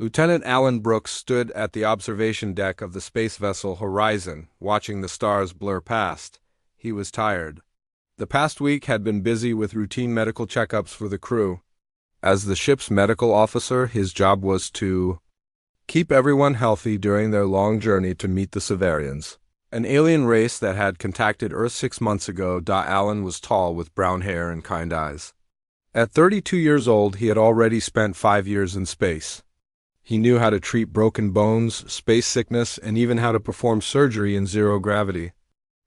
Lieutenant Alan Brooks stood at the observation deck of the space vessel Horizon, watching the stars blur past. He was tired. The past week had been busy with routine medical checkups for the crew. As the ship's medical officer, his job was to keep everyone healthy during their long journey to meet the Severians, an alien race that had contacted Earth 6 months ago. Alan was tall with brown hair and kind eyes. At 32 years old, he had already spent 5 years in space. He knew how to treat broken bones, space sickness, and even how to perform surgery in zero gravity.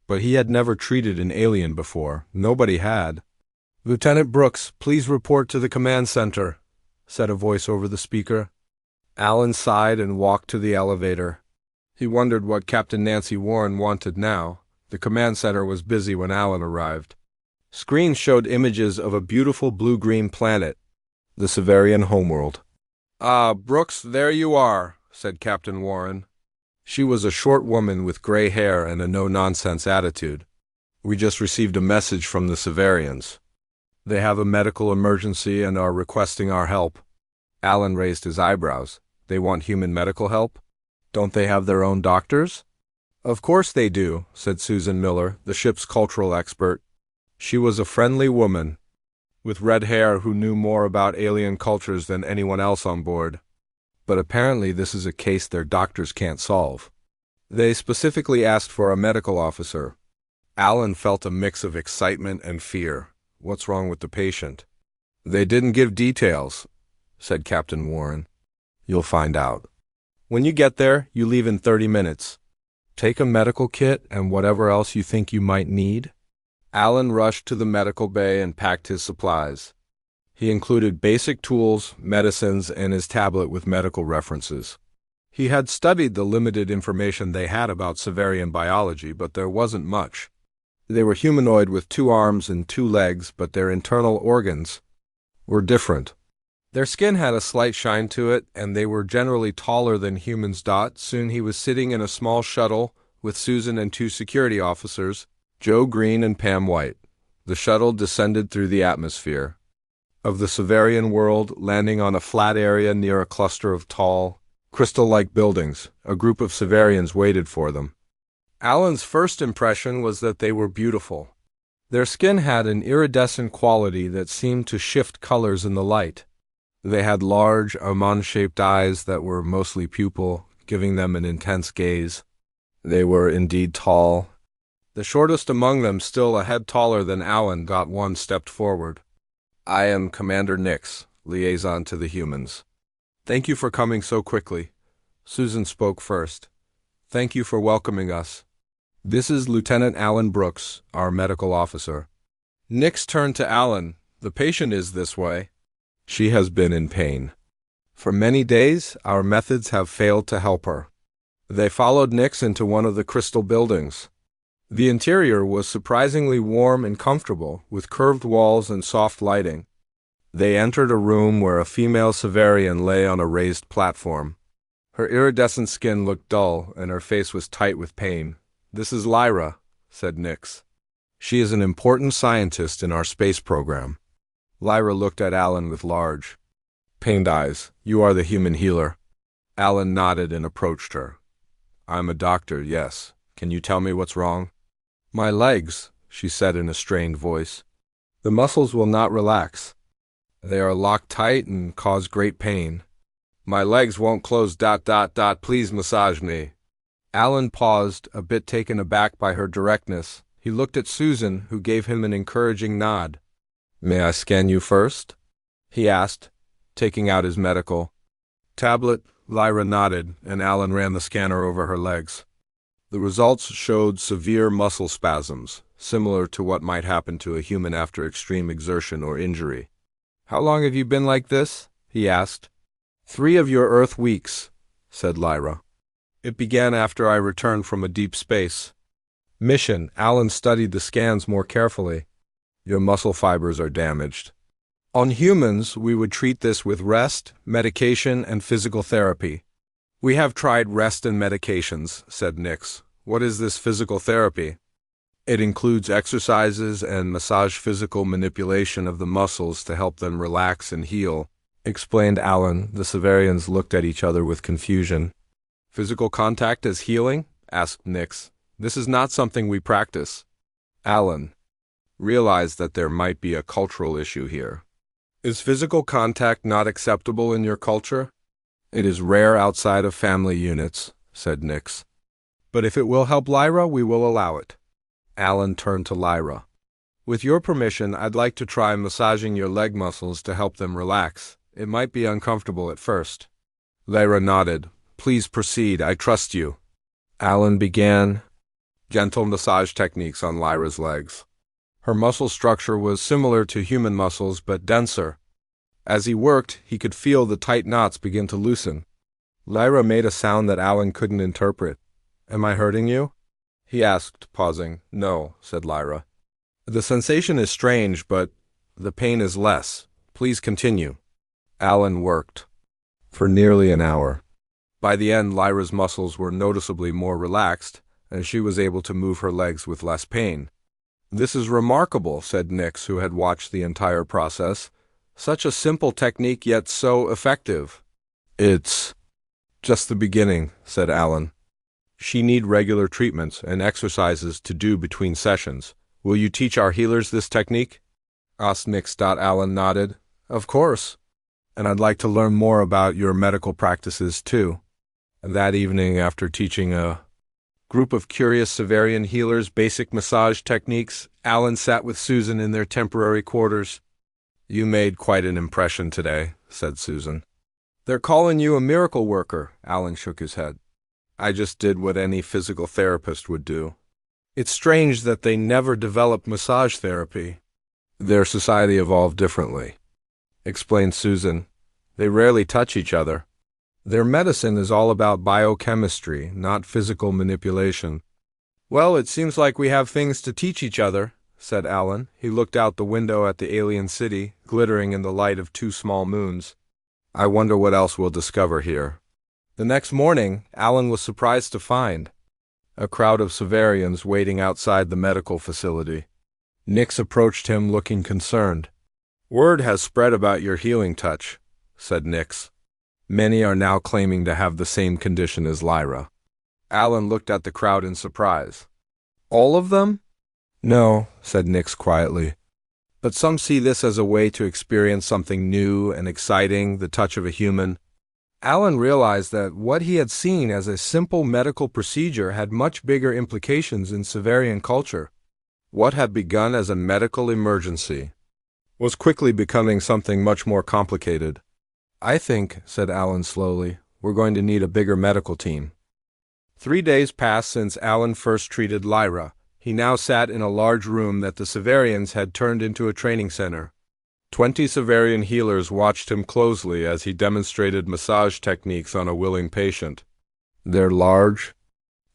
But he had never treated an alien before. Nobody had. "Lieutenant Brooks, please report to the command center," said a voice over the speaker. Alan sighed and walked to the elevator. He wondered what Captain Nancy Warren wanted now. The command center was busy when Alan arrived. Screens showed images of a beautiful blue-green planet, the Severian homeworld. "Ah, Brooks, there you are," said Captain Warren. She was a short woman with gray hair and a no-nonsense attitude. "We just received a message from the Severians. They have a medical emergency and are requesting our help." Alan raised his eyebrows. "They want human medical help? Don't they have their own doctors?" "Of course they do," said Susan Miller, the ship's cultural expert. She was a friendly woman with red hair who knew more about alien cultures than anyone else on board. But apparently this is a case their doctors can't solve. They specifically asked for a medical officer. Alan felt a mix of excitement and fear. What's wrong with the patient? "They didn't give details," said Captain Warren. "You'll find out. When you get there, you leave in 30 minutes. Take a medical kit and whatever else you think you might need." Alan rushed to the medical bay and packed his supplies. He included basic tools, medicines, and his tablet with medical references. He had studied the limited information they had about Severian biology, but there wasn't much. They were humanoid with 2 arms and 2 legs, but their internal organs were different. Their skin had a slight shine to it, and they were generally taller than humans. Soon he was sitting in a small shuttle with Susan and 2 security officers, Joe Green and Pam White. The shuttle descended through the atmosphere of the Severian world, landing on a flat area near a cluster of tall, crystal-like buildings. A group of Severians waited for them. Alan's first impression was that they were beautiful. Their skin had an iridescent quality that seemed to shift colors in the light. They had large, almond-shaped eyes that were mostly pupil, giving them an intense gaze. They were indeed tall. The shortest among them, still a head taller than Alan, one stepped forward. "I am Commander Nix, liaison to the humans. Thank you for coming so quickly." Susan spoke first. "Thank you for welcoming us. This is Lieutenant Alan Brooks, our medical officer." Nix turned to Alan. "The patient is this way. She has been in pain. For many days, our methods have failed to help her." They followed Nix into one of the crystal buildings. The interior was surprisingly warm and comfortable, with curved walls and soft lighting. They entered a room where a female Severian lay on a raised platform. Her iridescent skin looked dull, and her face was tight with pain. "This is Lyra," said Nix. "She is an important scientist in our space program." Lyra looked at Alan with large, pained eyes. "You are the human healer." Alan nodded and approached her. "I'm a doctor, yes. Can you tell me what's wrong?" "My legs," she said in a strained voice. "The muscles will not relax. They are locked tight and cause great pain. My legs won't close. Please massage me." Alan paused, a bit taken aback by her directness. He looked at Susan, who gave him an encouraging nod. "May I scan you first?" he asked, taking out his medical tablet. Lyra nodded, and Alan ran the scanner over her legs. The results showed severe muscle spasms, similar to what might happen to a human after extreme exertion or injury. "How long have you been like this?" he asked. 3 of your Earth weeks," said Lyra. "It began after I returned from a deep space mission." Alan studied the scans more carefully. "Your muscle fibers are damaged. On humans, we would treat this with rest, medication, and physical therapy." "We have tried rest and medications," said Nix. "What is this physical therapy?" "It includes exercises and massage, physical manipulation of the muscles to help them relax and heal. explained Alan. The Severians looked at each other with confusion. Physical contact as healing? Asked Nix. This is not something we practice. Alan realized that there might be a cultural issue here. Is physical contact not acceptable in your culture? It is rare outside of family units, said Nix. But if it will help Lyra, we will allow it. Alan turned to Lyra. With your permission, I'd like to try massaging your leg muscles to help them relax. It might be uncomfortable at first. Lyra nodded. Please proceed, I trust you. Alan began gentle massage techniques on Lyra's legs. Her muscle structure was similar to human muscles, but denser. As he worked, he could feel the tight knots begin to loosen. Lyra made a sound that Alan couldn't interpret. Am I hurting you? He asked, pausing. No, said Lyra. The sensation is strange, but the pain is less. Please continue. Alan worked for nearly an hour. By the end, Lyra's muscles were noticeably more relaxed, and she was able to move her legs with less pain. This is remarkable, said Nix, who had watched the entire process. Such a simple technique, yet so effective. It's just the beginning, said Alan. She need regular treatments and exercises to do between sessions. Will you teach our healers this technique? Asked Nix. Alan nodded. Of course. And I'd like to learn more about your medical practices, too. That evening, after teaching a group of curious Severian healers basic massage techniques, Alan sat with Susan in their temporary quarters. You made quite an impression today, said Susan. They're calling you a miracle worker, Alan shook his head. I just did what any physical therapist would do. It's strange that they never developed massage therapy. Their society evolved differently, explained Susan. They rarely touch each other. Their medicine is all about biochemistry, not physical manipulation. Well, it seems like we have things to teach each other, said Alan. He looked out the window at the alien city, glittering in the light of 2 small moons. I wonder what else we'll discover here. The next morning, Alan was surprised to find a crowd of Severians waiting outside the medical facility. Nix approached him looking concerned. Word has spread about your healing touch, said Nix. Many are now claiming to have the same condition as Lyra. Alan looked at the crowd in surprise. All of them? No, said Nix quietly. But some see this as a way to experience something new and exciting, the touch of a human. Alan realized that what he had seen as a simple medical procedure had much bigger implications in Severian culture. What had begun as a medical emergency was quickly becoming something much more complicated. I think, said Alan slowly, we're going to need a bigger medical team. 3 days passed since Alan first treated Lyra. He now sat in a large room that the Severians had turned into a training center. 20 Severian healers watched him closely as he demonstrated massage techniques on a willing patient. Their large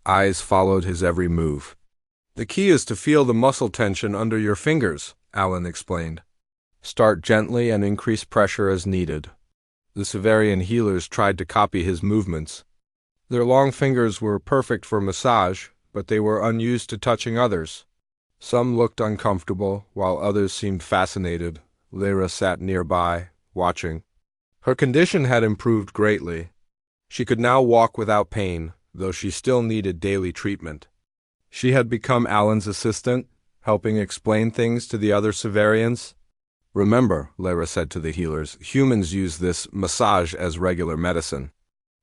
eyes followed his every move. The key is to feel the muscle tension under your fingers, Alan explained. Start gently and increase pressure as needed. The Severian healers tried to copy his movements. Their long fingers were perfect for massage, but they were unused to touching others. Some looked uncomfortable, while others seemed fascinated. Lyra sat nearby, watching. Her condition had improved greatly. She could now walk without pain, though she still needed daily treatment. She had become Alan's assistant, helping explain things to the other Severians. Remember, Lyra said to the healers, humans use this massage as regular medicine.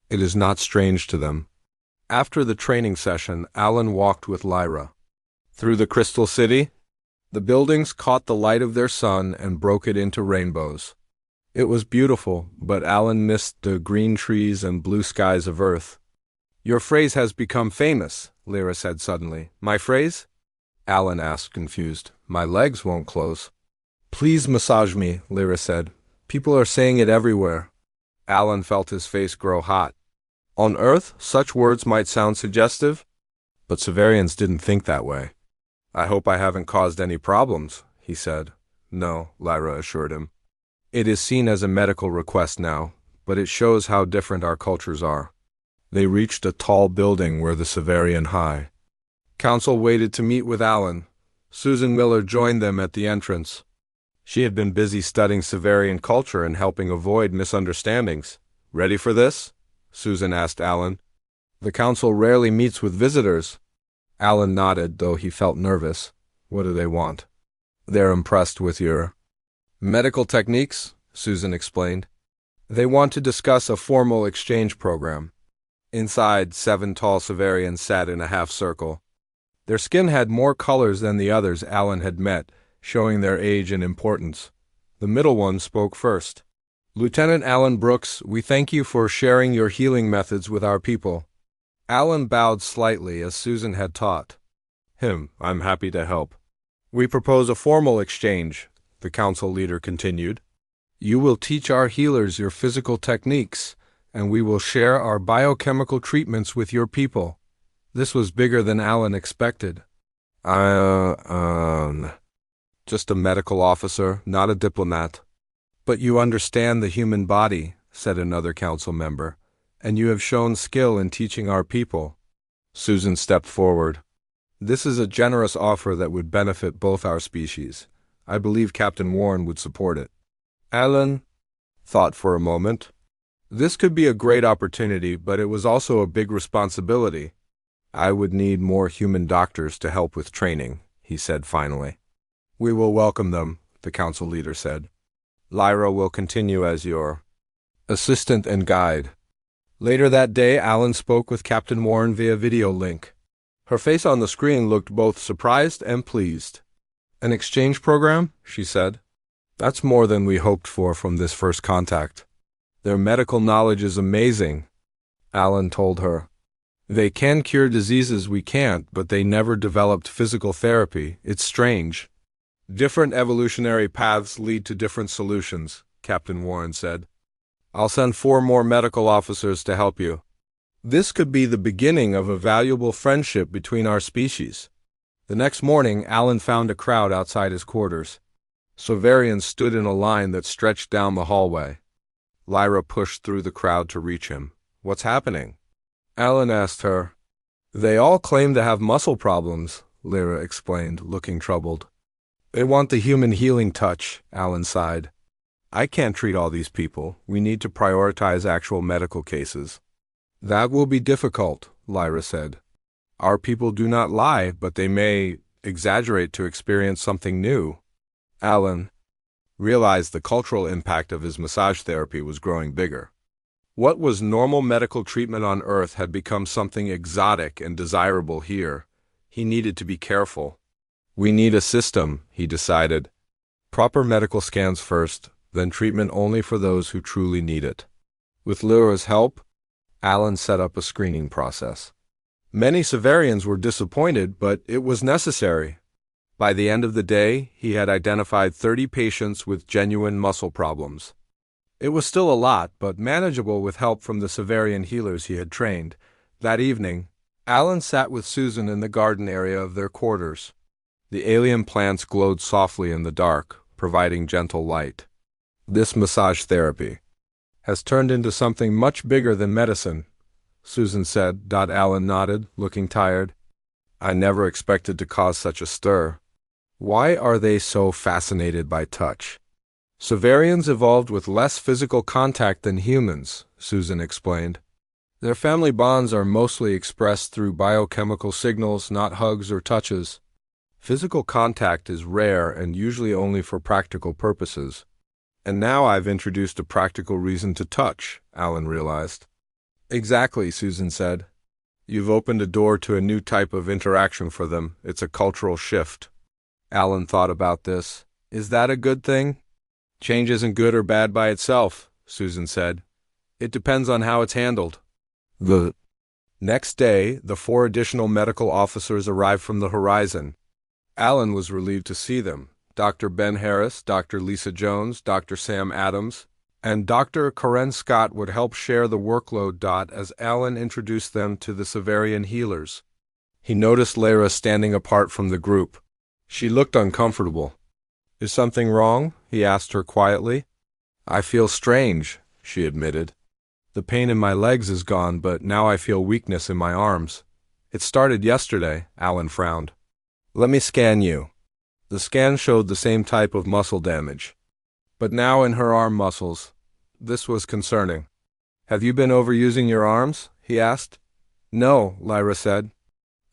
It is not strange to them. After the training session, Alan walked with Lyra through the Crystal City. The buildings caught the light of their sun and broke it into rainbows. It was beautiful, but Alan missed the green trees and blue skies of Earth. Your phrase has become famous, Lyra said suddenly. My phrase? Alan asked, confused. My legs won't close. Please massage me, Lyra said. People are saying it everywhere. Alan felt his face grow hot. On Earth, such words might sound suggestive, but Severians didn't think that way. I hope I haven't caused any problems, he said. No, Lyra assured him. It is seen as a medical request now, but it shows how different our cultures are. They reached a tall building where the Severian High Council waited to meet with Alan. Susan Miller joined them at the entrance. She had been busy studying Severian culture and helping avoid misunderstandings. "Ready for this?" Susan asked Alan. "The council rarely meets with visitors." Alan nodded, though he felt nervous. "What do they want?" "They're impressed with your medical techniques," Susan explained. "They want to discuss a formal exchange program." Inside, 7 tall Severians sat in a half circle. Their skin had more colors than the others Alan had met, showing their age and importance. The middle one spoke first. "Lieutenant Alan Brooks, we thank you for sharing your healing methods with our people." Alan bowed slightly as Susan had taught. "I'm happy to help." "We propose a formal exchange," the council leader continued. "You will teach our healers your physical techniques, and we will share our biochemical treatments with your people." This was bigger than Alan expected. Just a medical officer, not a diplomat." "But you understand the human body," said another council member, "and you have shown skill in teaching our people." Susan stepped forward. "This is a generous offer that would benefit both our species. I believe Captain Warren would support it." Alan thought for a moment. This could be a great opportunity, but it was also a big responsibility. "I would need more human doctors to help with training," he said finally. "We will welcome them," the council leader said. "Lyra will continue as your assistant and guide." Later that day, Alan spoke with Captain Warren via video link. Her face on the screen looked both surprised and pleased. "An exchange program?" she said. "That's more than we hoped for from this first contact. Their medical knowledge is amazing," Alan told her. "They can cure diseases we can't, but they never developed physical therapy. It's strange." "Different evolutionary paths lead to different solutions," Captain Warren said. "I'll send 4 more medical officers to help you. This could be the beginning of a valuable friendship between our species." The next morning, Alan found a crowd outside his quarters. Severians stood in a line that stretched down the hallway. Lyra pushed through the crowd to reach him. "What's happening?" Alan asked her. "They all claim to have muscle problems," Lyra explained, looking troubled. "They want the human healing touch," Alan sighed. "I can't treat all these people. We need to prioritize actual medical cases." "That will be difficult," Lyra said. "Our people do not lie, but they may exaggerate to experience something new." Alan realized the cultural impact of his massage therapy was growing bigger. What was normal medical treatment on Earth had become something exotic and desirable here. He needed to be careful. "We need a system," he decided. "Proper medical scans first, then treatment only for those who truly need it." With Lyra's help, Alan set up a screening process. Many Severians were disappointed, but it was necessary. By the end of the day, he had identified 30 patients with genuine muscle problems. It was still a lot, but manageable with help from the Severian healers he had trained. That evening, Alan sat with Susan in the garden area of their quarters. The alien plants glowed softly in the dark, providing gentle light. "This massage therapy has turned into something much bigger than medicine," Susan said. Alan nodded, looking tired. "I never expected to cause such a stir." "Why are they so fascinated by touch?" "Severians evolved with less physical contact than humans," Susan explained. "Their family bonds are mostly expressed through biochemical signals, not hugs or touches. Physical contact is rare and usually only for practical purposes." "And now I've introduced a practical reason to touch," Alan realized. "Exactly," Susan said. "You've opened a door to a new type of interaction for them. It's a cultural shift." Alan thought about this. "Is that a good thing?" "Change isn't good or bad by itself," Susan said. "It depends on how it's handled." The next day, the 4 additional medical officers arrived from the horizon. Alan was relieved to see them. Dr. Ben Harris, Dr. Lisa Jones, Dr. Sam Adams, and Dr. Karen Scott would help share the workload. As Alan introduced them to the Severian healers, he noticed Lyra standing apart from the group. She looked uncomfortable. "Is something wrong?" he asked her quietly. "I feel strange," she admitted. "The pain in my legs is gone, but now I feel weakness in my arms." "It started yesterday," Alan frowned. "Let me scan you." The scan showed the same type of muscle damage, but now in her arm muscles. This was concerning. "Have you been overusing your arms?" he asked. "No," Lyra said.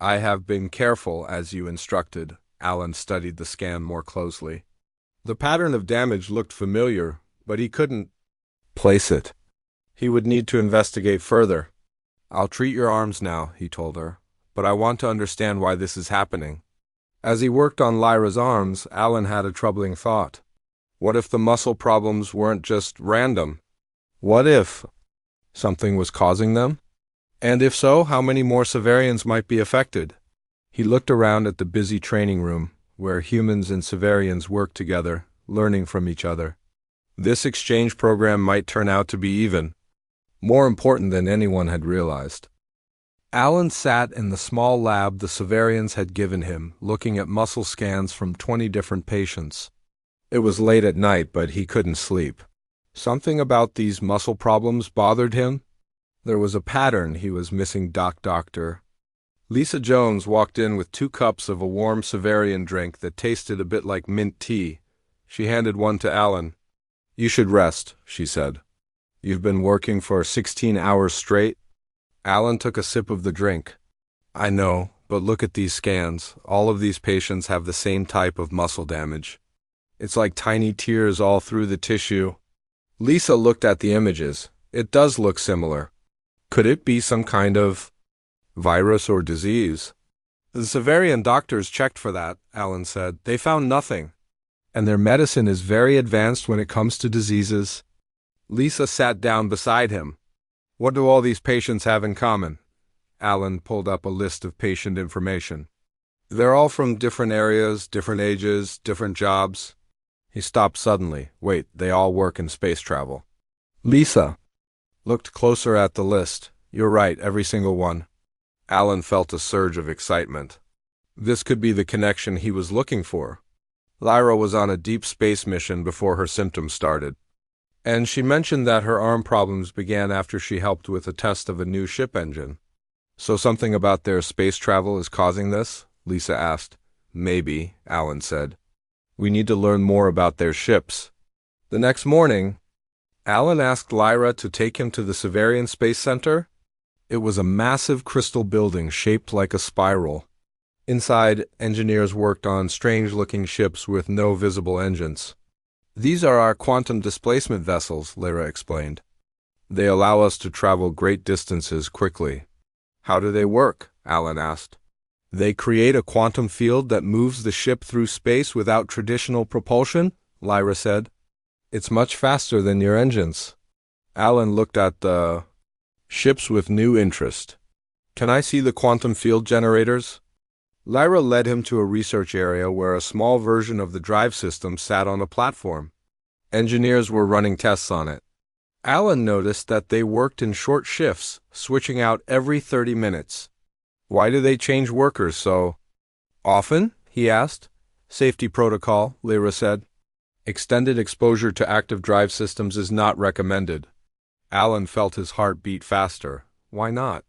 "I have been careful as you instructed." Alan studied the scan more closely. The pattern of damage looked familiar, but he couldn't place it. He would need to investigate further. "I'll treat your arms now," he told her, "but I want to understand why this is happening." As he worked on Lyra's arms, Alan had a troubling thought. What if the muscle problems weren't just random? What if something was causing them? And if so, how many more Severians might be affected? He looked around at the busy training room, where humans and Severians worked together, learning from each other. This exchange program might turn out to be even more important than anyone had realized. Alan sat in the small lab the Severians had given him, looking at muscle scans from 20 different patients. It was late at night, but he couldn't sleep. Something about these muscle problems bothered him. There was a pattern he was missing. Doctor. Lisa Jones walked in with 2 cups of a warm Severian drink that tasted a bit like mint tea. She handed one to Alan. "You should rest," she said. "You've been working for 16 hours straight." Alan took a sip of the drink. "I know, but look at these scans. All of these patients have the same type of muscle damage. It's like tiny tears all through the tissue." Lisa looked at the images. "It does look similar. Could it be some kind of virus or disease?" "The Severian doctors checked for that," Alan said. "They found nothing. And their medicine is very advanced when it comes to diseases." Lisa sat down beside him. "What do all these patients have in common?" Alan pulled up a list of patient information. "They're all from different areas, different ages, different jobs." He stopped suddenly. "Wait, they all work in space travel." Lisa looked closer at the list. "You're right, every single one." Alan felt a surge of excitement. This could be the connection he was looking for. Lyra was on a deep space mission before her symptoms started. And she mentioned that her arm problems began after she helped with a test of a new ship engine. "So something about their space travel is causing this?" Lisa asked. "Maybe," Alan said. "We need to learn more about their ships." The next morning, Alan asked Lyra to take him to the Severian Space Center. It was a massive crystal building shaped like a spiral. Inside, engineers worked on strange-looking ships with no visible engines. "These are our quantum displacement vessels," Lyra explained. "They allow us to travel great distances quickly." "How do they work?" Alan asked. "They create a quantum field that moves the ship through space without traditional propulsion," Lyra said. "It's much faster than your engines." Alan looked at the ships with new interest. "Can I see the quantum field generators?" Lyra led him to a research area where a small version of the drive system sat on a platform. Engineers were running tests on it. Alan noticed that they worked in short shifts, switching out every 30 minutes. "Why do they change workers so often?" he asked. "Safety protocol," Lyra said. "Extended exposure to active drive systems is not recommended." Alan felt his heart beat faster. Why not?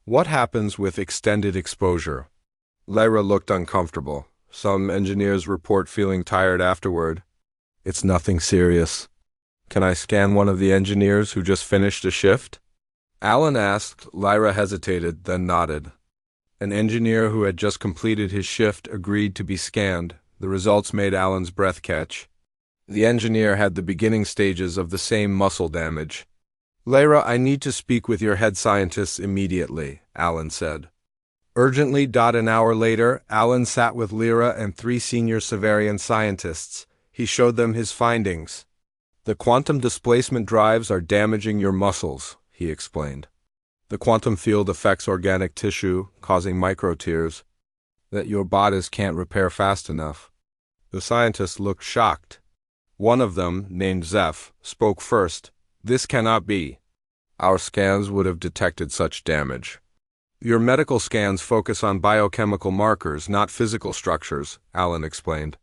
What happens with extended exposure? Lyra looked uncomfortable. "Some engineers report feeling tired afterward." "It's nothing serious." "Can I scan one of the engineers who just finished a shift?" Alan asked. Lyra hesitated, then nodded. An engineer who had just completed his shift agreed to be scanned. The results made Alan's breath catch. The engineer had the beginning stages of the same muscle damage. "Lyra, I need to speak with your head scientists immediately," Alan said. Urgently. An hour later, Alan sat with Lyra and 3 senior Severian scientists. He showed them his findings. "The quantum displacement drives are damaging your muscles," he explained. "The quantum field affects organic tissue, causing microtears that your bodies can't repair fast enough." The scientists looked shocked. One of them, named Zeph, spoke first. "This cannot be. Our scans would have detected such damage." "Your medical scans focus on biochemical markers, not physical structures," Alan explained.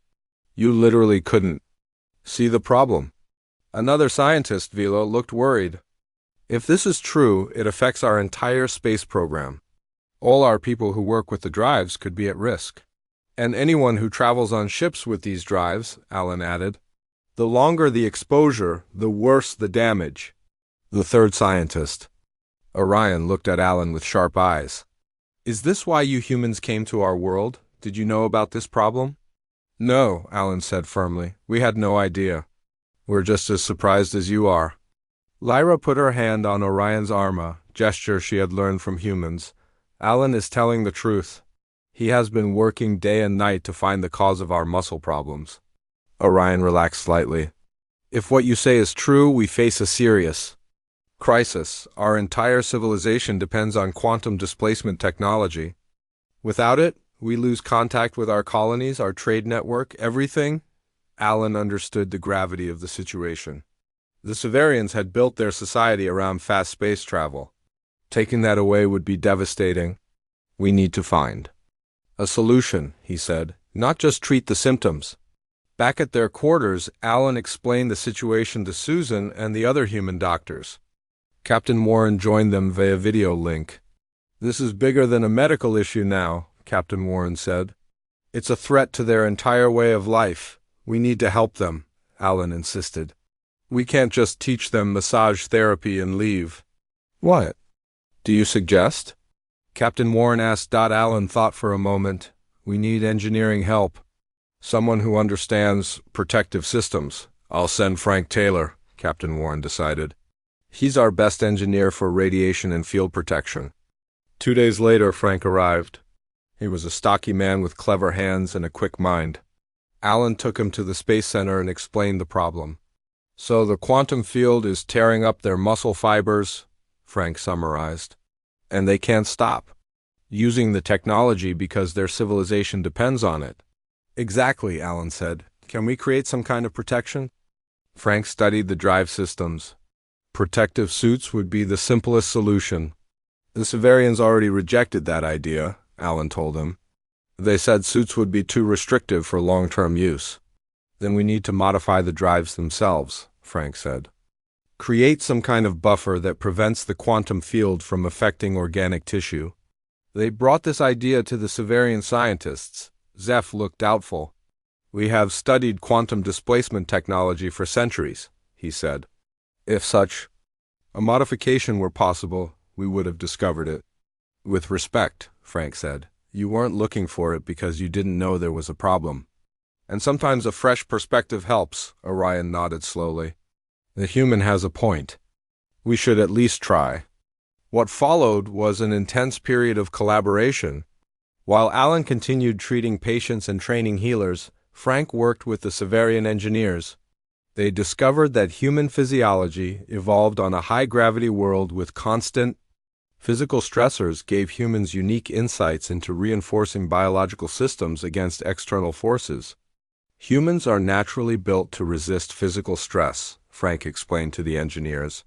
"You literally couldn't see the problem." Another scientist, Vila, looked worried. "If this is true, it affects our entire space program. All our people who work with the drives could be at risk." And anyone who travels on ships with these drives, Alan added. The longer the exposure, the worse the damage. The third scientist, Orion, looked at Alan with sharp eyes. Is this why you humans came to our world? Did you know about this problem? No, Alan said firmly. We had no idea. We're just as surprised as you are. Lyra put her hand on Orion's arm, a gesture she had learned from humans. Alan is telling the truth. He has been working day and night to find the cause of our muscle problems. Orion relaxed slightly. If what you say is true, we face a serious crisis. Our entire civilization depends on quantum displacement technology. Without it, we lose contact with our colonies, our trade network, everything. Alan understood the gravity of the situation. The Severians had built their society around fast space travel. Taking that away would be devastating. We need to find a solution, he said, not just treat the symptoms. Back at their quarters, Alan explained the situation to Susan and the other human doctors. Captain Warren joined them via video link. This is bigger than a medical issue now, Captain Warren said. It's a threat to their entire way of life. We need to help them, Alan insisted. We can't just teach them massage therapy and leave. What do you suggest? Captain Warren asked. Alan thought for a moment. We need engineering help. Someone who understands protective systems. I'll send Frank Taylor, Captain Warren decided. He's our best engineer for radiation and field protection. 2 days later, Frank arrived. He was a stocky man with clever hands and a quick mind. Alan took him to the Space Center and explained the problem. So the quantum field is tearing up their muscle fibers, Frank summarized. And they can't stop using the technology because their civilization depends on it. Exactly, Alan said. Can we create some kind of protection? Frank studied the drive systems. Protective suits would be the simplest solution. The Severians already rejected that idea, Alan told him. They said suits would be too restrictive for long-term use. Then we need to modify the drives themselves, Frank said. Create some kind of buffer that prevents the quantum field from affecting organic tissue. They brought this idea to the Severian scientists. Zeph looked doubtful. We have studied quantum displacement technology for centuries, he said. If such a modification were possible, we would have discovered it. With respect, Frank said. You weren't looking for it because you didn't know there was a problem. And sometimes a fresh perspective helps, Orion nodded slowly. The human has a point. We should at least try. What followed was an intense period of collaboration. While Alan continued treating patients and training healers, Frank worked with the Severian engineers. They discovered that human physiology evolved on a high-gravity world with constant physical stressors gave humans unique insights into reinforcing biological systems against external forces. Humans are naturally built to resist physical stress, Frank explained to the engineers.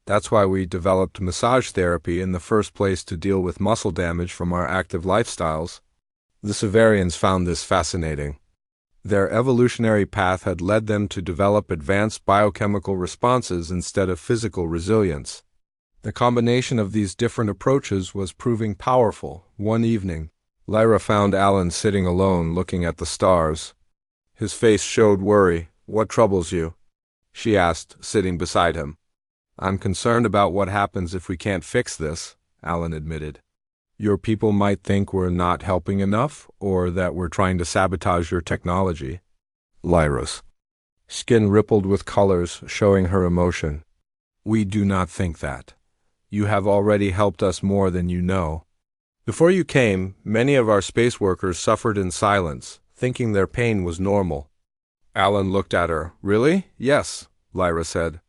That's why we developed massage therapy in the first place, to deal with muscle damage from our active lifestyles. The Severians found this fascinating. Their evolutionary path had led them to develop advanced biochemical responses instead of physical resilience. The combination of these different approaches was proving powerful. One evening, Lyra found Alan sitting alone looking at the stars. His face showed worry. What troubles you? She asked, sitting beside him. I'm concerned about what happens if we can't fix this, Alan admitted. Your people might think we're not helping enough, or that we're trying to sabotage your technology. Lyra's skin rippled with colors, showing her emotion. We do not think that. You have already helped us more than you know. Before you came, many of our space workers suffered in silence, thinking their pain was normal. Alan looked at her. Really? Yes, Lyra said.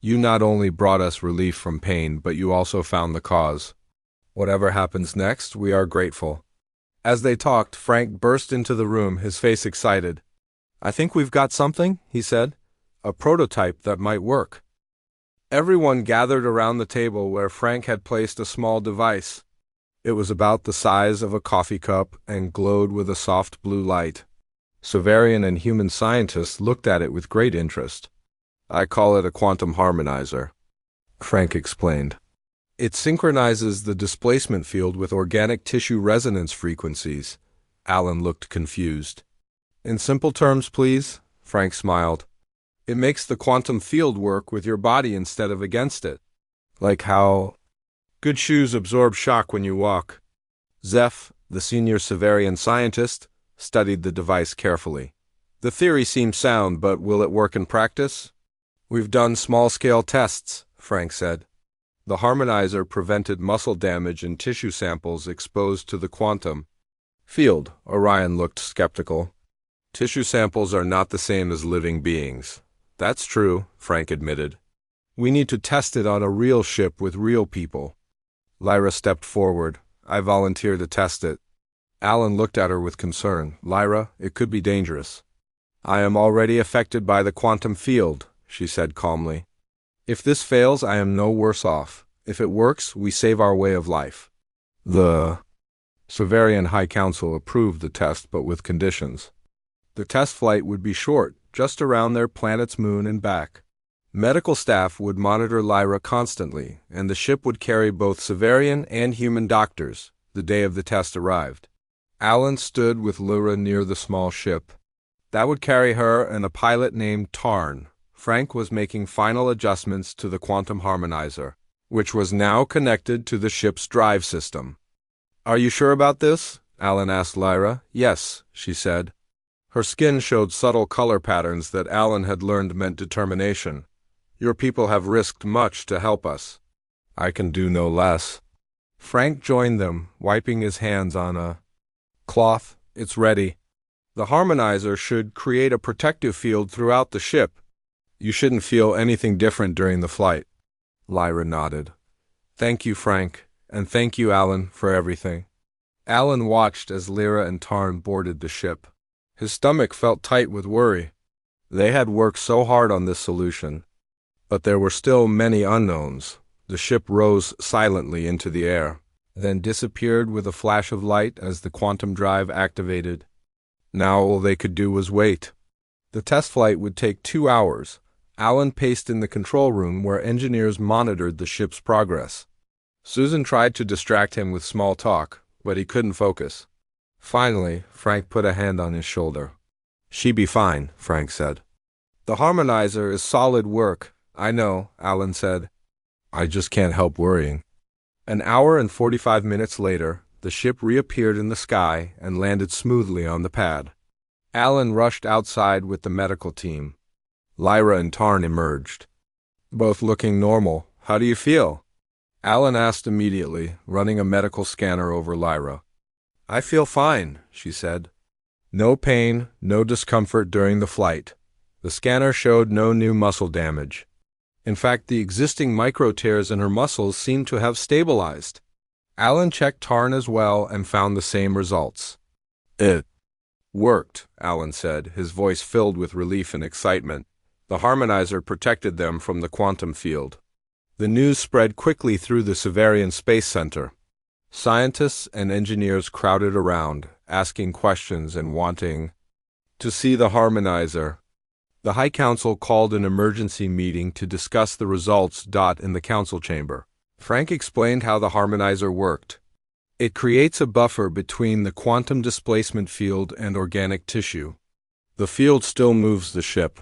You not only brought us relief from pain, but you also found the cause. Whatever happens next, we are grateful. As they talked, Frank burst into the room, his face excited. I think we've got something, he said. A prototype that might work. Everyone gathered around the table where Frank had placed a small device. It was about the size of a coffee cup and glowed with a soft blue light. Severian and human scientists looked at it with great interest. I call it a quantum harmonizer, Frank explained. It synchronizes the displacement field with organic tissue resonance frequencies. Alan looked confused. In simple terms, please, Frank smiled. It makes the quantum field work with your body instead of against it. Like how good shoes absorb shock when you walk. Zeph, the senior Severian scientist, studied the device carefully. The theory seems sound, but will it work in practice? We've done small-scale tests, Frank said. The harmonizer prevented muscle damage in tissue samples exposed to the quantum field. Orion looked skeptical. Tissue samples are not the same as living beings. That's true, Frank admitted. We need to test it on a real ship with real people. Lyra stepped forward. I volunteer to test it. Alan looked at her with concern. Lyra, it could be dangerous. I am already affected by the quantum field, she said calmly. If this fails, I am no worse off. If it works, we save our way of life. The Severian High Council approved the test, but with conditions. The test flight would be short, just around their planet's moon and back. Medical staff would monitor Lyra constantly, and the ship would carry both Severian and human doctors. The day of the test arrived. Alan stood with Lyra near the small ship. That would carry her and a pilot named Tarn. Frank was making final adjustments to the quantum harmonizer, which was now connected to the ship's drive system. Are you sure about this? Alan asked Lyra. Yes, she said. Her skin showed subtle color patterns that Alan had learned meant determination. Your people have risked much to help us. I can do no less. Frank joined them, wiping his hands on a cloth. It's ready. The harmonizer should create a protective field throughout the ship. You shouldn't feel anything different during the flight. Lyra nodded. Thank you, Frank, and thank you, Alan, for everything. Alan watched as Lyra and Tarn boarded the ship. His stomach felt tight with worry. They had worked so hard on this solution. But there were still many unknowns. The ship rose silently into the air, then disappeared with a flash of light as the quantum drive activated. Now all they could do was wait. The test flight would take 2 hours. Alan paced in the control room where engineers monitored the ship's progress. Susan tried to distract him with small talk, but he couldn't focus. Finally, Frank put a hand on his shoulder. She be fine, Frank said. The harmonizer is solid work. I know, Alan said. I just can't help worrying. An hour and 45 minutes later, the ship reappeared in the sky and landed smoothly on the pad. Alan rushed outside with the medical team. Lyra and Tarn emerged. Both looking normal. How do you feel? Alan asked immediately, running a medical scanner over Lyra. I feel fine, she said. No pain, no discomfort during the flight. The scanner showed no new muscle damage. In fact, the existing micro-tears in her muscles seemed to have stabilized. Alan checked Tarn as well and found the same results. It worked, Alan said, his voice filled with relief and excitement. The harmonizer protected them from the quantum field. The news spread quickly through the Severian Space Center. Scientists and engineers crowded around, asking questions and wanting to see the harmonizer. The High Council called an emergency meeting to discuss the results. In the council chamber, Frank explained how the harmonizer worked. It creates a buffer between the quantum displacement field and organic tissue. The field still moves the ship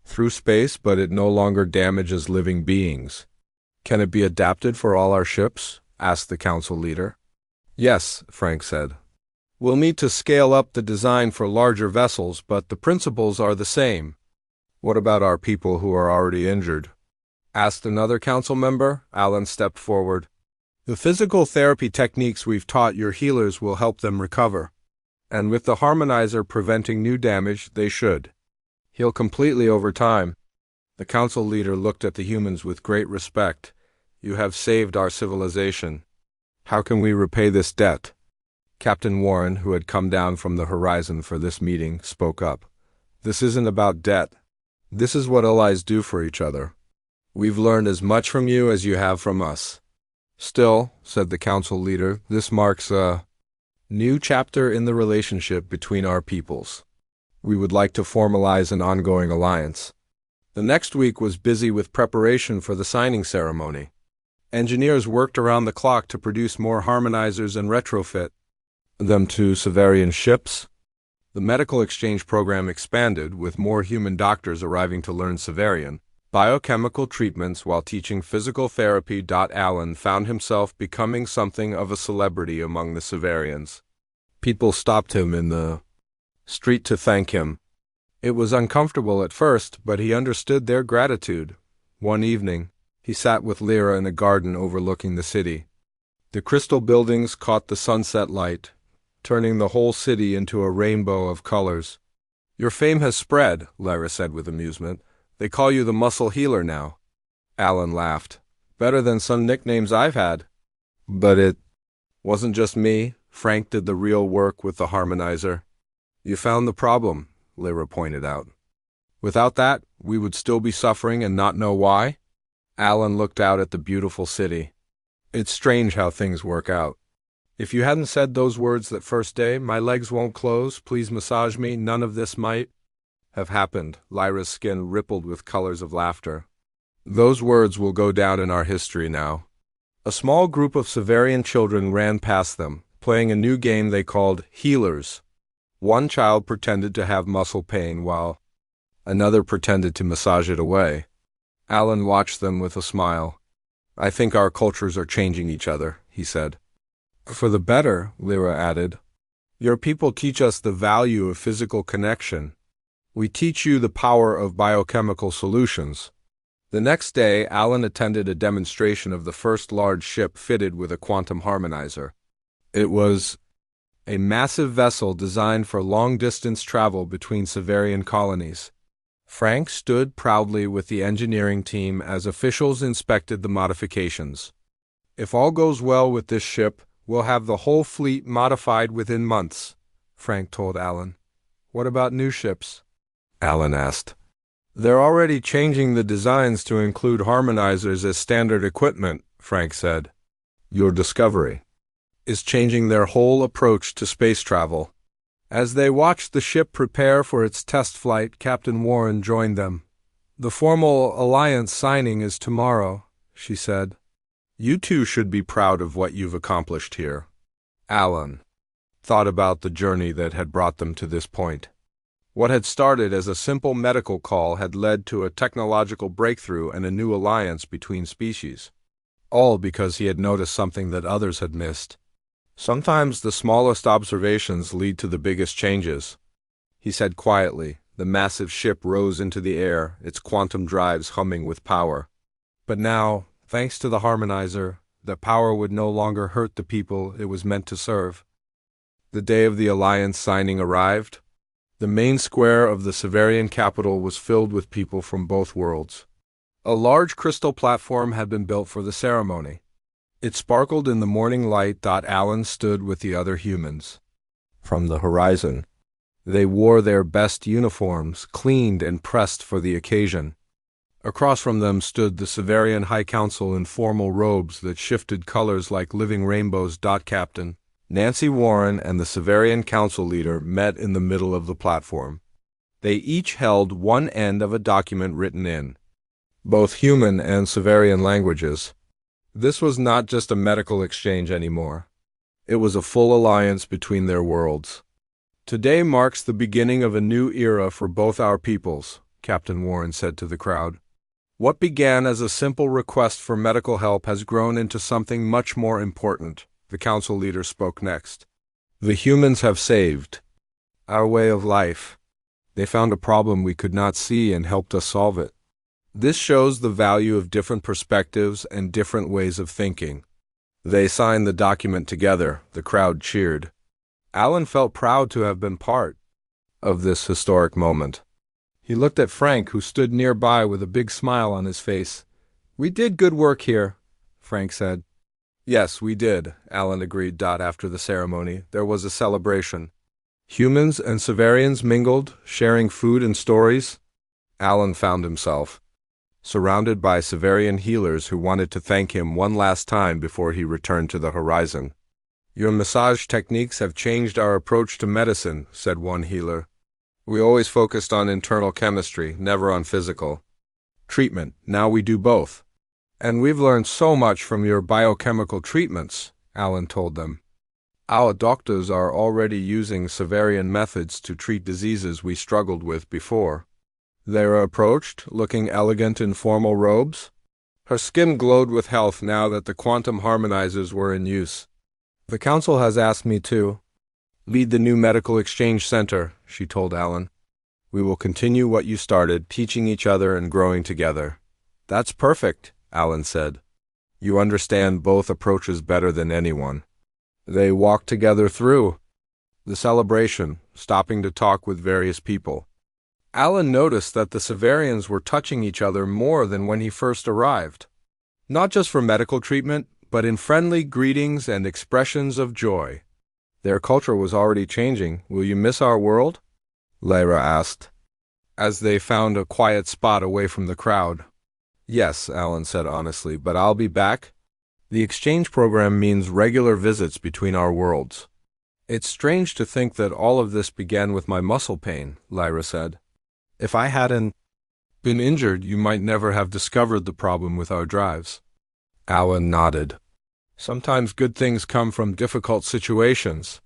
through space, but it no longer damages living beings. Can it be adapted for all our ships? Asked the council leader. Yes, Frank said. We'll need to scale up the design for larger vessels, but the principles are the same. What about our people who are already injured? Asked another council member. Alan stepped forward. The physical therapy techniques we've taught your healers will help them recover. And with the harmonizer preventing new damage, they should heal completely over time. The council leader looked at the humans with great respect. You have saved our civilization. How can we repay this debt? Captain Warren, who had come down from the horizon for this meeting, spoke up. This isn't about debt. This is what allies do for each other. We've learned as much from you as you have from us. Still, said the council leader, this marks a new chapter in the relationship between our peoples. We would like to formalize an ongoing alliance. The next week was busy with preparation for the signing ceremony. Engineers worked around the clock to produce more harmonizers and retrofit. them to Severian ships. The medical exchange program expanded, with more human doctors arriving to learn Severian biochemical treatments while teaching physical therapy. Alan found himself becoming something of a celebrity among the Severians. People stopped him in the street to thank him. It was uncomfortable at first, but he understood their gratitude. One evening, he sat with Lyra in a garden overlooking the city. The crystal buildings caught the sunset light, turning the whole city into a rainbow of colors. "Your fame has spread," Lyra said with amusement. "They call you the muscle healer now." Alan laughed. "Better than some nicknames I've had." "But it wasn't just me. Frank did the real work with the harmonizer." "You found the problem," Lyra pointed out. "Without that, we would still be suffering and not know why." Alan looked out at the beautiful city. "It's strange how things work out. If you hadn't said those words that first day, 'My legs won't close, please massage me,' none of this might have happened." Lyra's skin rippled with colors of laughter. "Those words will go down in our history now." A small group of Severian children ran past them, playing a new game they called Healers. One child pretended to have muscle pain while another pretended to massage it away. Alan watched them with a smile. "I think our cultures are changing each other," he said. "For the better," Lyra added. "Your people teach us the value of physical connection. We teach you the power of biochemical solutions." The next day, Alan attended a demonstration of the first large ship fitted with a quantum harmonizer. It was a massive vessel designed for long-distance travel between Severian colonies. Frank stood proudly with the engineering team as officials inspected the modifications. "If all goes well with this ship, we'll have the whole fleet modified within months," Frank told Alan. "What about new ships?" Alan asked. "They're already changing the designs to include harmonizers as standard equipment," Frank said. "Your discovery is changing their whole approach to space travel." As they watched the ship prepare for its test flight, Captain Warren joined them. "The formal alliance signing is tomorrow," she said. "You two should be proud of what you've accomplished here." Alan thought about the journey that had brought them to this point. What had started as a simple medical call had led to a technological breakthrough and a new alliance between species. All because he had noticed something that others had missed. Sometimes the smallest observations lead to the biggest changes, he said quietly. The massive ship rose into the air, its quantum drives humming with power. But now, thanks to the harmonizer, the power would no longer hurt the people it was meant to serve. The day of the alliance signing arrived. The main square of the Severian capital was filled with people from both worlds. A large crystal platform had been built for the ceremony. It sparkled in the morning light. Alan stood with the other humans. From the horizon, they wore their best uniforms, cleaned and pressed for the occasion. Across from them stood the Severian High Council in formal robes that shifted colors like living rainbows. Captain Nancy Warren and the Severian Council leader met in the middle of the platform. They each held one end of a document written in both human and Severian languages. This was not just a medical exchange anymore. It was a full alliance between their worlds. "Today marks the beginning of a new era for both our peoples," Captain Warren said to the crowd. "What began as a simple request for medical help has grown into something much more important." The council leader spoke next. "The humans have saved our way of life. They found a problem we could not see and helped us solve it. This shows the value of different perspectives and different ways of thinking." They signed the document together. The crowd cheered. Alan felt proud to have been part of this historic moment. He looked at Frank, who stood nearby with a big smile on his face. "We did good work here," Frank said. "Yes, we did," Alan agreed. After the ceremony, there was a celebration. Humans and Severians mingled, sharing food and stories. Alan found himself surrounded by Severian healers who wanted to thank him one last time before he returned to the horizon. "Your massage techniques have changed our approach to medicine," said one healer. "We always focused on internal chemistry, never on physical treatment. Now we do both. And we've learned so much from your biochemical treatments," Alan told them. Our doctors are already using Severian methods to treat diseases we struggled with before. Lyra approached, looking elegant in formal robes. Her skin glowed with health now that the quantum harmonizers were in use. The council has asked me to lead the new medical exchange center, she told Alan. We will continue what you started, teaching each other and growing together. That's perfect, Alan said. You understand both approaches better than anyone. They walked together through the celebration, stopping to talk with various people. Alan noticed that the Severians were touching each other more than when he first arrived. Not just for medical treatment, but in friendly greetings and expressions of joy. Their culture was already changing. Will you miss our world? Lyra asked, as they found a quiet spot away from the crowd. Yes, Alan said honestly, but I'll be back. The exchange program means regular visits between our worlds. It's strange to think that all of this began with my muscle pain, Lyra said. If I hadn't been injured, you might never have discovered the problem with our drives. Alan nodded. Sometimes good things come from difficult situations.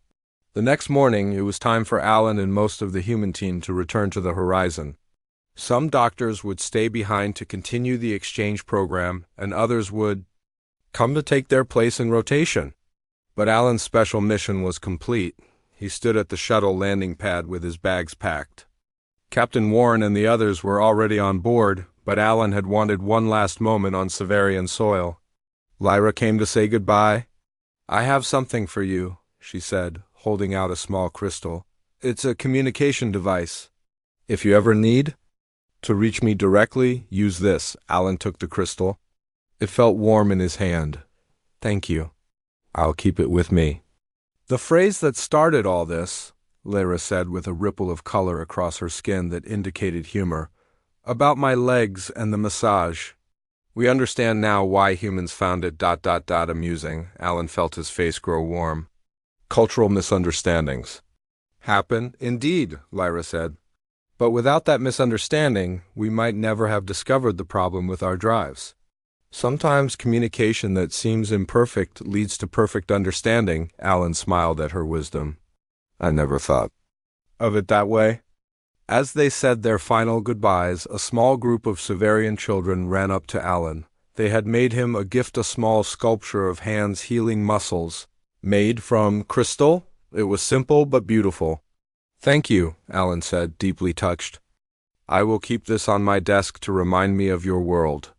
The next morning, it was time for Alan and most of the human team to return to the horizon. Some doctors would stay behind to continue the exchange program, and others would come to take their place in rotation. But Alan's special mission was complete. He stood at the shuttle landing pad with his bags packed. Captain Warren and the others were already on board, but Alan had wanted one last moment on Severian soil. Lyra came to say goodbye. I have something for you, she said, holding out a small crystal. It's a communication device. If you ever need to reach me directly, use this. Alan took the crystal. It felt warm in his hand. Thank you. I'll keep it with me. The phrase that started all this, Lyra said with a ripple of color across her skin that indicated humor, about my legs and the massage. We understand now why humans found it ... amusing. Alan felt his face grow warm. Cultural misunderstandings happen, indeed, Lyra said. But without that misunderstanding, we might never have discovered the problem with our drives. Sometimes communication that seems imperfect leads to perfect understanding. Alan smiled at her wisdom. I never thought of it that way. As they said their final goodbyes, a small group of Severian children ran up to Alan. They had made him a gift, a small sculpture of hands healing muscles, made from crystal. It was simple but beautiful. Thank you, Alan said, deeply touched. I will keep this on my desk to remind me of your world.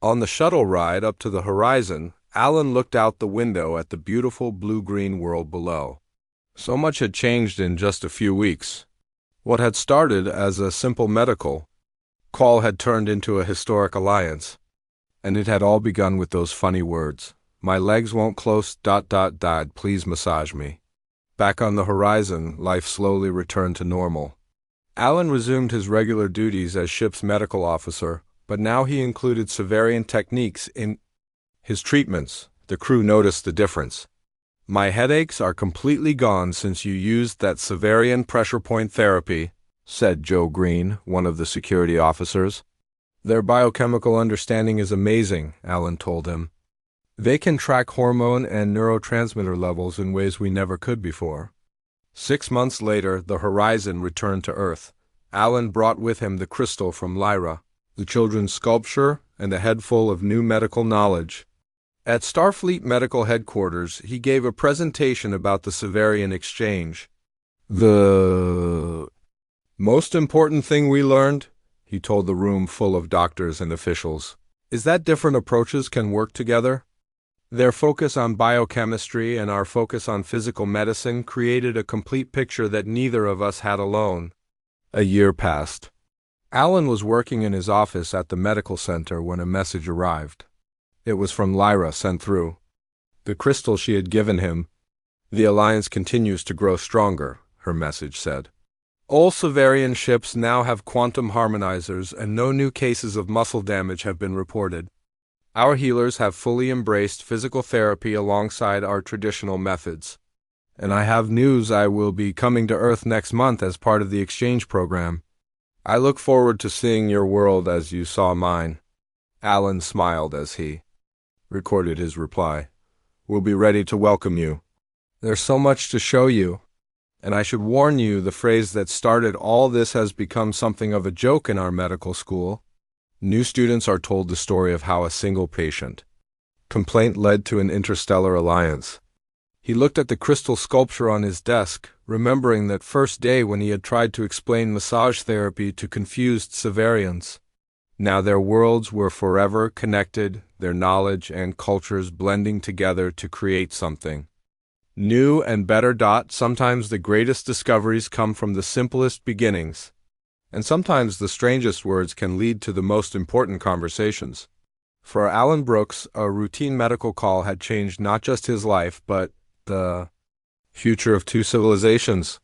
On the shuttle ride up to the horizon, Alan looked out the window at the beautiful blue-green world below. So much had changed in just a few weeks. What had started as a simple medical call had turned into a historic alliance. And it had all begun with those funny words. My legs won't close ... please massage me. Back on the horizon, life slowly returned to normal. Alan resumed his regular duties as ship's medical officer, but now he included Severian techniques in his treatments. The crew noticed the difference. My headaches are completely gone since you used that Severian pressure point therapy, said Joe Green, one of the security officers. Their biochemical understanding is amazing, Alan told him. They can track hormone and neurotransmitter levels in ways we never could before. 6 months later, the horizon returned to Earth. Alan brought with him the crystal from Lyra, the children's sculpture, and a head full of new medical knowledge. At Starfleet Medical Headquarters, he gave a presentation about the Severian exchange. The most important thing we learned, he told the room full of doctors and officials, is that different approaches can work together. Their focus on biochemistry and our focus on physical medicine created a complete picture that neither of us had alone. A year passed. Alan was working in his office at the medical center when a message arrived. It was from Lyra, sent through the crystal she had given him. The alliance continues to grow stronger, her message said. All Severian ships now have quantum harmonizers, and no new cases of muscle damage have been reported. Our healers have fully embraced physical therapy alongside our traditional methods. And I have news: I will be coming to Earth next month as part of the exchange program. I look forward to seeing your world as you saw mine. Alan smiled as he recorded his reply. We'll be ready to welcome you. There's so much to show you. And I should warn you, the phrase that started all this has become something of a joke in our medical school. New students are told the story of how a single patient complaint led to an interstellar alliance. He looked at the crystal sculpture on his desk, remembering that first day when he had tried to explain massage therapy to confused Severians. Now their worlds were forever connected, their knowledge and cultures blending together to create something new and better. Sometimes the greatest discoveries come from the simplest beginnings, and sometimes the strangest words can lead to the most important conversations. For Alan Brooks, a routine medical call had changed not just his life, but the future of two civilizations.